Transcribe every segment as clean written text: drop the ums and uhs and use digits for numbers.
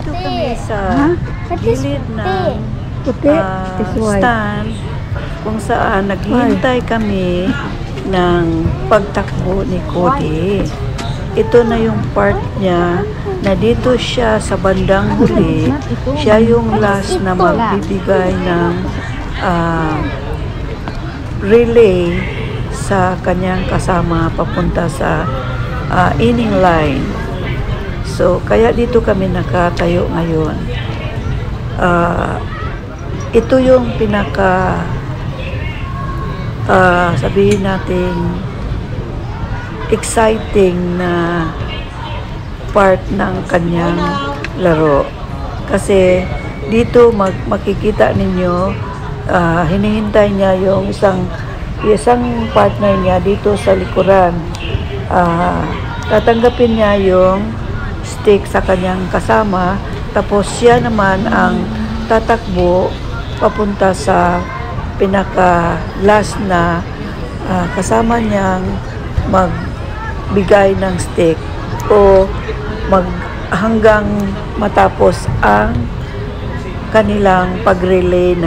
Nandito kami sa gilid ng stand kung saan naghihintay kami ng pagtakbo ni Cody. Ito na yung part niya na dito siya sa bandang huli. Siya yung last na magbibigay ng relay sa kanyang kasama papunta sa inning line. So, kaya dito kami nakatayo ngayon. Ito yung pinaka sabihin natin exciting na part ng kanyang laro. Kasi dito makikita ninyo hinihintay niya yung isang partner niya dito sa likuran. Tatanggapin niya yung stick sa kanyang kasama, tapos siya naman ang tatakbo papunta sa pinaka last na kasama niyang magbigay ng stick o hanggang matapos ang kanilang pag-relay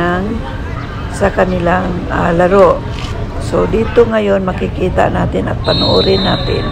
sa kanilang laro. So dito ngayon makikita natin at panoorin natin.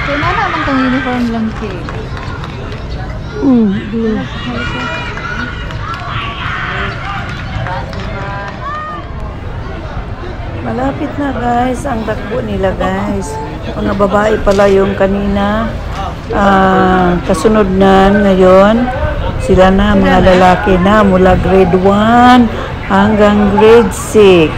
Kailangan naman itong uniform lang siya. Malapit na guys ang takbo nila guys. Mga babae pala yung kanina. Kasunod na ngayon. Sila na mga lalaki na mula grade 1 hanggang grade 6.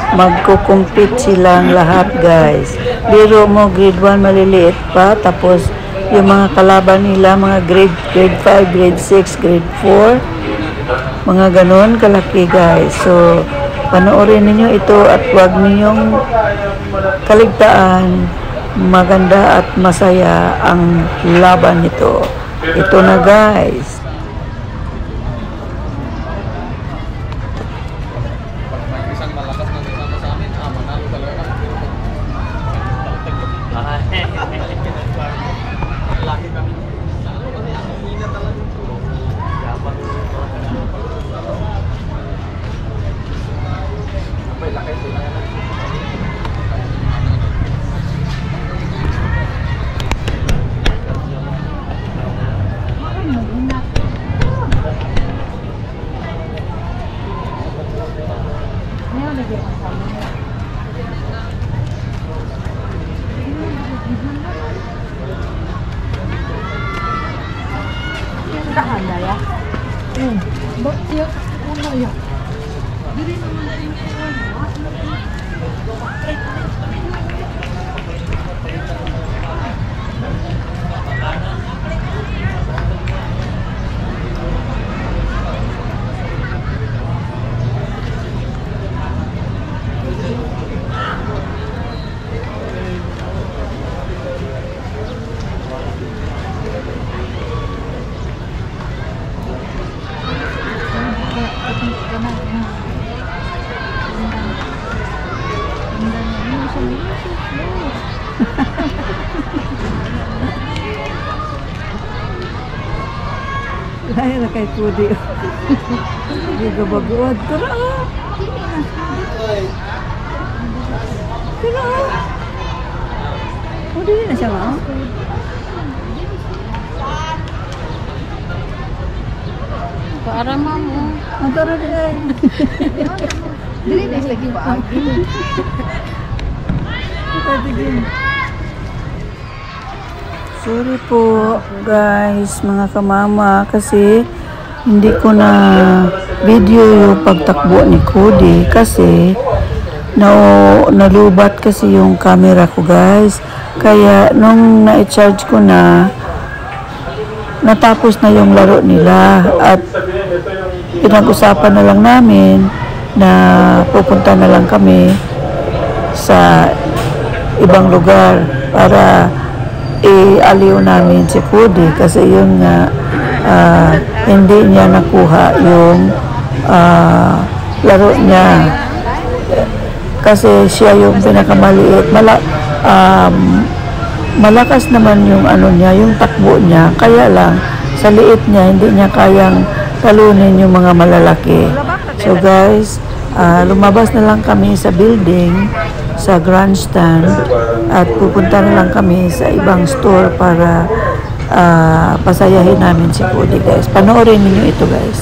Magko-compete silang lahat guys. Biro mo grade 1 maliliit pa, tapos yung mga kalaban nila mga grade 5, grade 6, grade 4, mga ganon kalaki guys. So panoorin niyo ito at huwag ninyong kaligtaan. Maganda at masaya ang laban nito. Ito na guys. Kaya na kay Cody. Hindi ka baguad. Tara! Pero, oh, dili na siya mao. Para mo. Ang tara din. Dili na lagi ba? Sorry po guys, mga kamama, kasi hindi ko na video yung pagtakbo ni Cody kasi nalubat kasi yung camera ko guys. Kaya nung na-charge ko na, natapos na yung laro nila at pinag-usapan na lang namin na pupunta na lang kami sa ibang lugar para i-aliw namin si Cody kasi yun nga hindi niya nakuha yung laro niya kasi siya yung pinakamaliit. Malakas naman yung ano niya, yung takbo niya, kaya lang sa liit niya hindi niya kayang talunin yung mga malalaki. So guys, lumabas na lang kami sa building, sa grandstand, at pupunta na lang kami sa ibang store para pasayahin namin si Cody guys. Panoorin niyo ito guys.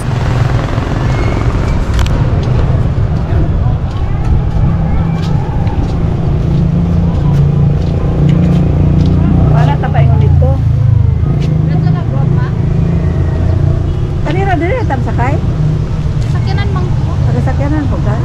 Wala tapaingon dito. Kanira dili tam sakay? Sakyanan mang ko. Sakyanan po ka?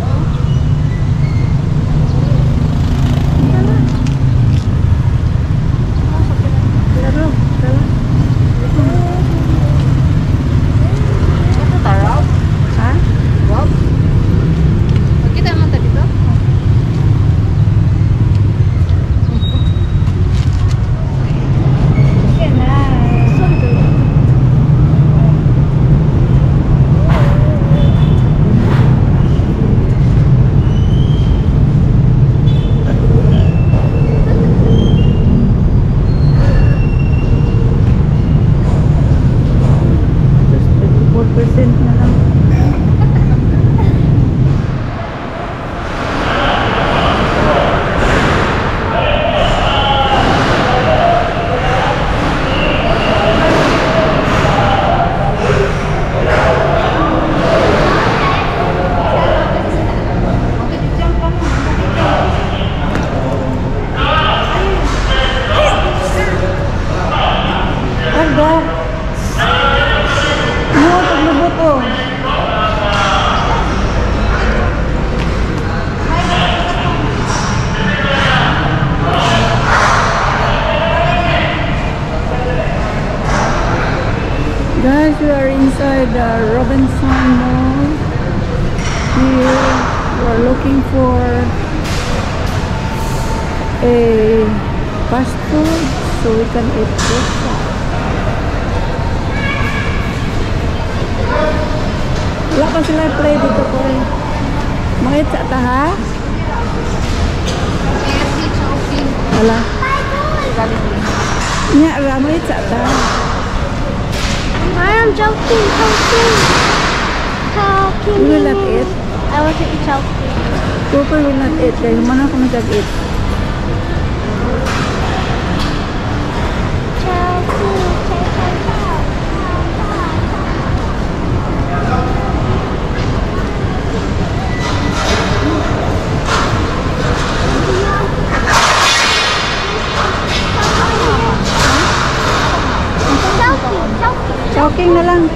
Guys, we are inside the Robinson Mall. Here, we are looking for a fast food so we can eat breakfast. Wala pa sila play dito po eh. Mangit sa taha? KFC choking. Wala. Nya, ramay sa taha. I am joking. You will not eat? I want to eat choking. Cooper will not eat. Kaya humana ko mag-eat. Choking na lang.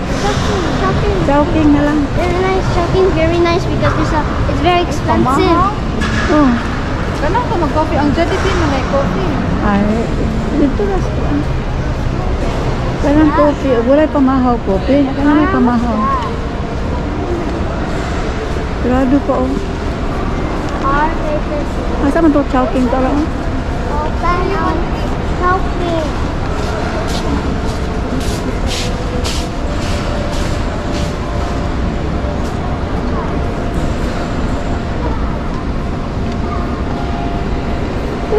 Choking na lang. Very nice choking. Very nice because it's very expensive. Oh. Kana ka mag-coffee. Ang Jollibee mo na coffee. Ay, dito na siya. Kanang coffee. Walay pamahaw coffee. Kanang may pamahaw. Grado pa oh. Our favorite. Asa man to choking ka lang? Oh, choking.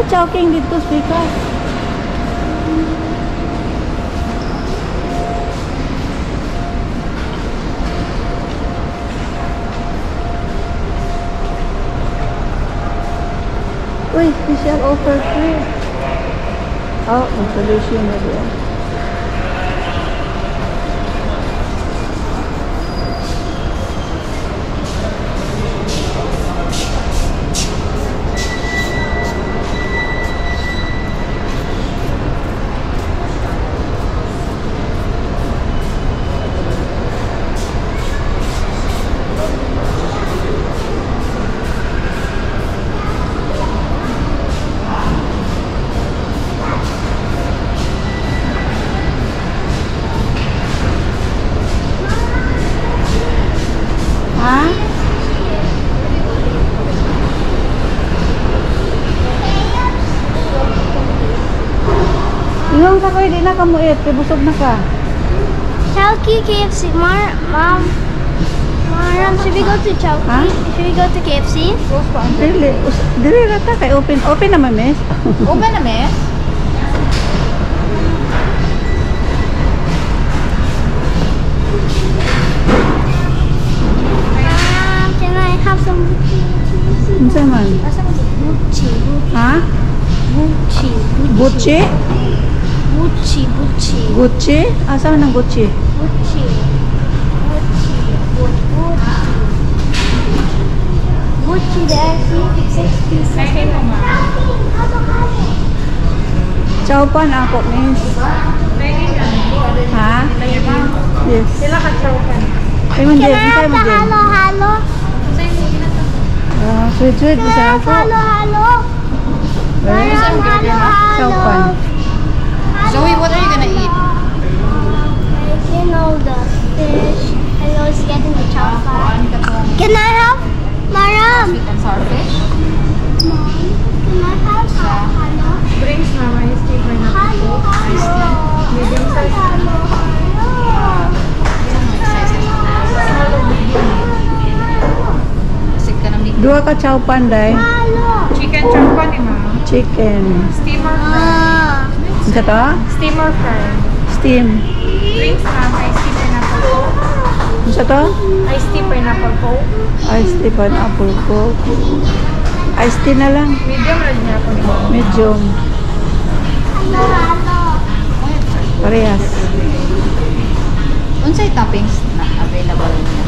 Choking dito speaker. Uy, special offer free. Oh, installation na doon. Ha? Ingon ka koy, di na ka mo eat, kay busog na ka. Chowky, KFC. Mom, should we go to Chowky? Huh? Should we go to KFC? Dili rata kay open naman miss. Open na, miss? Can I have some Unsa man? Gucci? Ha? Gucci. Gucci? Gucci. Gucci. Gucci? Asa man ang Gucci? Gucci. Gucci. Gucci there, see? 6 pieces. Chowpan ako miss. Ha? Yes. Sila ka chowpan. Ay man Can din, I kay have man the din. halo? Sweet Can I sa have ako. halo? Right? Chowpan. Zoe, what are you gonna eat? You know the fish. And I was getting the chowpan. Can I have Maram? Sweet and sour fish? Mom, can I have halo? Drinks na, may steak or Halo. Medium size. Halo. Kasi ka na meat. Dua ka chowpan day. Halo. Chicken chowpan ni ma'am. Chicken. Steamer fry. Unsa to? Steamer fry. Steam. Drinks na, may iced tea pineapple coke. Unsa to? Iced tea pineapple coke. Iced tea pineapple coke. Iced tea na lang. Medium red niya ako ni ma'am. Medium. Halo. Parehas. Unsay toppings na available niya?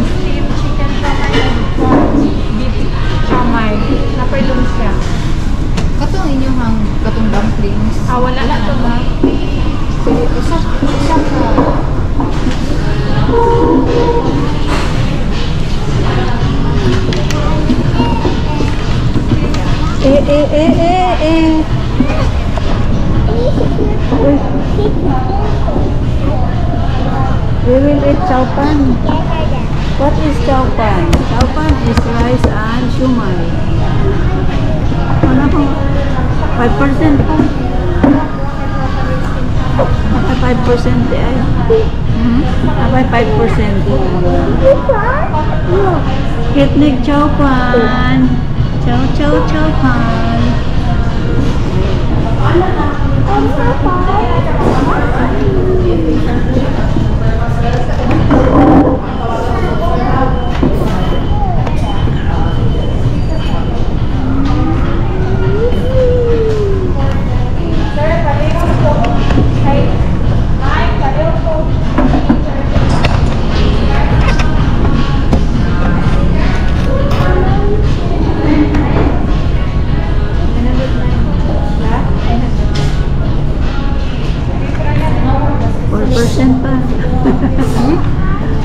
Steam chicken siomai and prawns beef siomai. Napay siya. Katong inyong katong dumplings. Wala na to ba? Sige, isa ka. Uy. We will eat chowpan. What is chowpan? Chowpan is rice and shumai. Ano po? 5% pa. 5% ay. Abay 5%. Ethnic chowpan. Chowpan. Pa.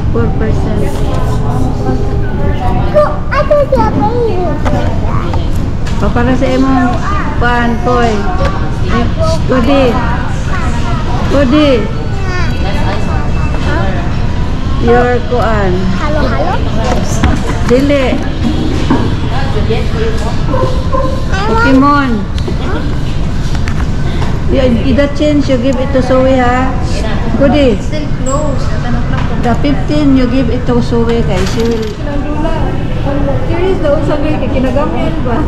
4%. Para sa imong pan, Koy. Kudi. Your kuan. Halo. Dili. Pokemon. Ida change, you give it to Zoe ha. Kudi. Still closed. At ano lang kung The 15 you give it to Zoe kay she will. Curious daw sa kay kinagamit ba?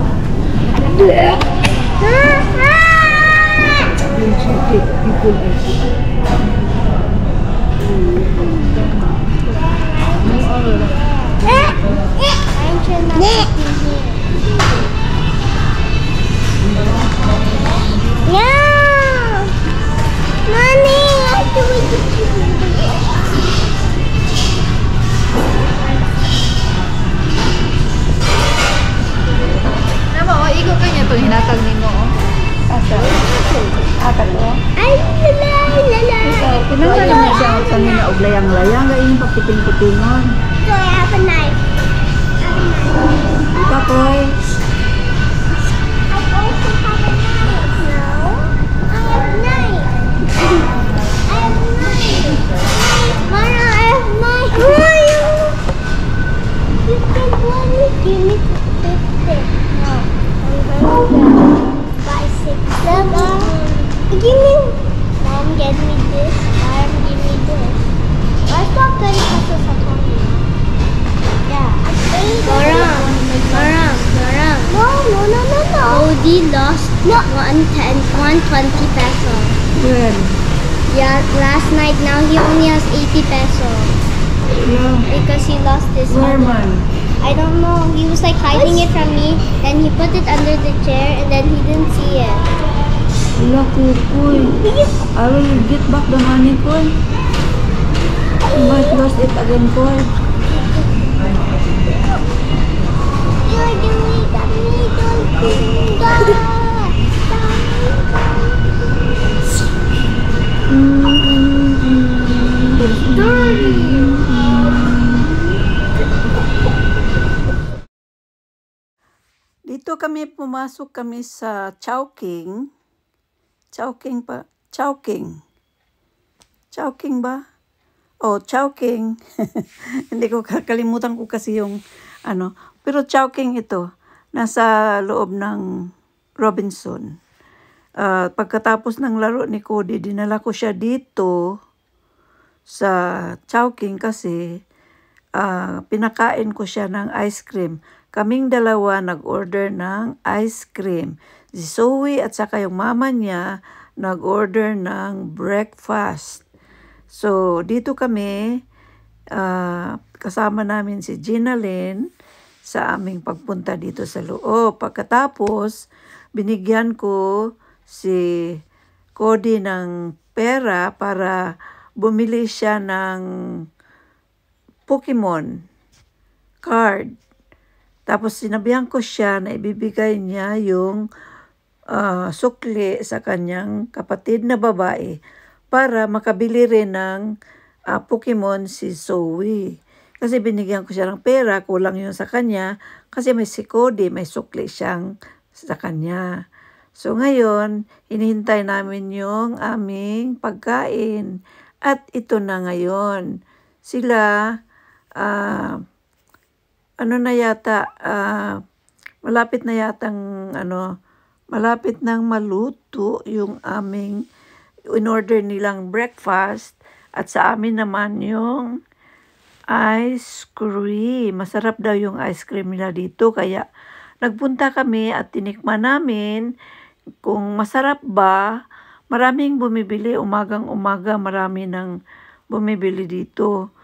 og layang-layang ga inyong pagkiting-kitingon. So I have a knife. Kapoy, I also have a knife. No, I have knife. I have knife. Mara, I have knife. You can only give me 50. No, I'm going to buy 6, 7. Give me. Mom, get me this. Mom, give me this. I thought 20 pesos at home. Yeah. Marang. No. Odie lost 120 pesos. when? Yeah, last night. Now he only has 80 pesos Yeah. because he lost this Where one. man? I don't know. He was like hiding it from me, and he put it under the chair, and then he didn't see it. Wala, Kukoy. I will get back the money, Koy. You might lost it again, Koy. You're doing that. Don't do that. Dito pumasok kami sa Chowking. Chowking pa. Chowking. Chowking ba? Oh, Chowking. Hindi ko kakalimutan ko kasi yung ano. Pero Chowking ito. Nasa loob ng Robinson. Pagkatapos ng laro ni Cody, dinala ko siya dito sa Chowking kasi pinakain ko siya ng ice cream. Kaming dalawa nag-order ng ice cream. Si Zoe at saka yung mama niya nag-order ng breakfast. So, dito kami, kasama namin si Gina Lynn sa aming pagpunta dito sa loob. Pagkatapos, binigyan ko si Cody ng pera para bumili siya ng Pokemon card. Tapos sinabihan ko siya na ibibigay niya yung sukli sa kanyang kapatid na babae para makabili rin ng Pokemon si Zoe. Kasi binigyan ko siya ng pera, kulang yun sa kanya kasi may si Cody, may sukli siyang sa kanya. So ngayon, hinihintay namin yung aming pagkain. At ito na ngayon. Sila, malapit na yatang, malapit nang maluto yung aming in-order nilang breakfast. At sa amin naman yung ice cream. Masarap daw yung ice cream nila dito. Kaya nagpunta kami at tinikman namin kung masarap ba. Maraming bumibili, umagang-umaga, marami nang bumibili dito.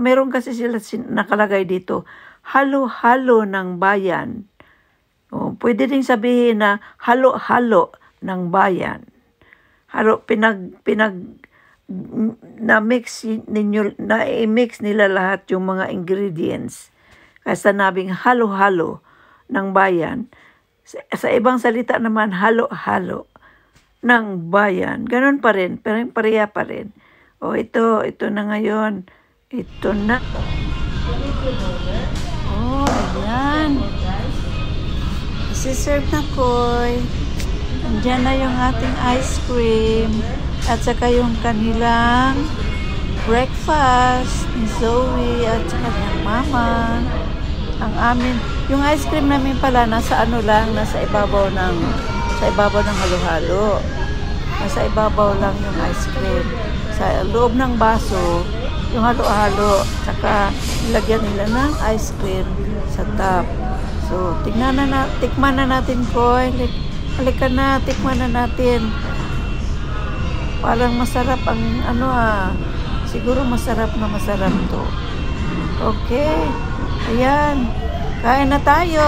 Meron kasi sila nakalagay dito, halo-halo ng bayan. Pwede rin sabihin na halo-halo ng bayan. Na-mix nila lahat yung mga ingredients. Kaya sinabing halo-halo ng bayan. Sa ibang salita naman, halo-halo ng bayan. Ganon pa rin, pero pareha pa rin. Ito na ngayon. Ito na. Ayan. Isi-serve na, Koy. Andiyan na yung ating ice cream. At saka yung kanilang breakfast ni Zoe at saka ng mama. Ang amin, yung ice cream namin pala nasa ibabaw ng halo-halo. Nasa ibabaw lang yung ice cream. Sa loob ng baso, yung halo-halo, saka nilagyan nila ng ice cream sa top. So, tikman na natin, Koy. Halika na, tikman na natin. Parang masarap ang siguro masarap to. Okay. Ayan. Kain na tayo.